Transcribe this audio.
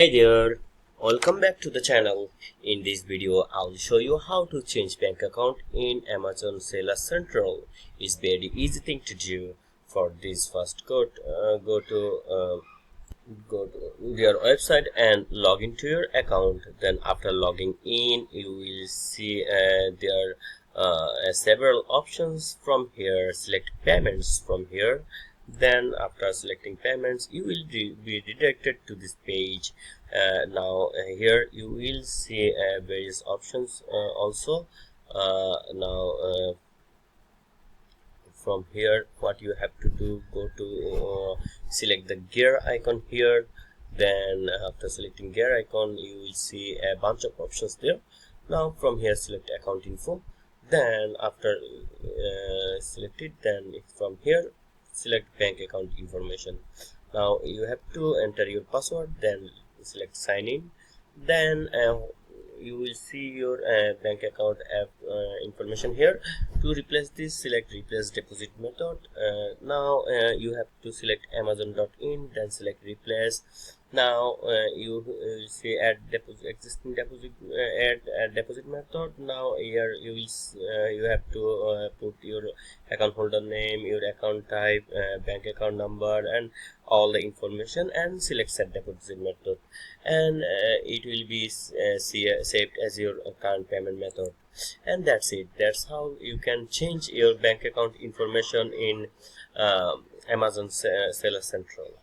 Hey there, welcome back to the channel. In this video, I'll show you how to change bank account in Amazon Seller Central. It's very easy thing to do. For this, first go to their website and log into your account. Then after logging in, you will see there several options from here. Select payments from here. Then after selecting payments, you will be redirected to this page. Here you will see various options also. From here, what you have to do, go to select the gear icon here. Then after selecting gear icon, you will see a bunch of options there. Now from here, select account info. Then after selected, then from here select bank account information. Now you have to enter your password, then select sign in. Then you will see your bank account information here. To replace this, select replace deposit method. You have to select amazon.in, then select replace. Now you will see add deposit, existing deposit, add deposit method. Now here you have to put your account holder name, your account type, bank account number, and all the information, and select set deposit method, and it will be saved as your current payment method. And that's it. That's how you can change your bank account information in Amazon Seller Central.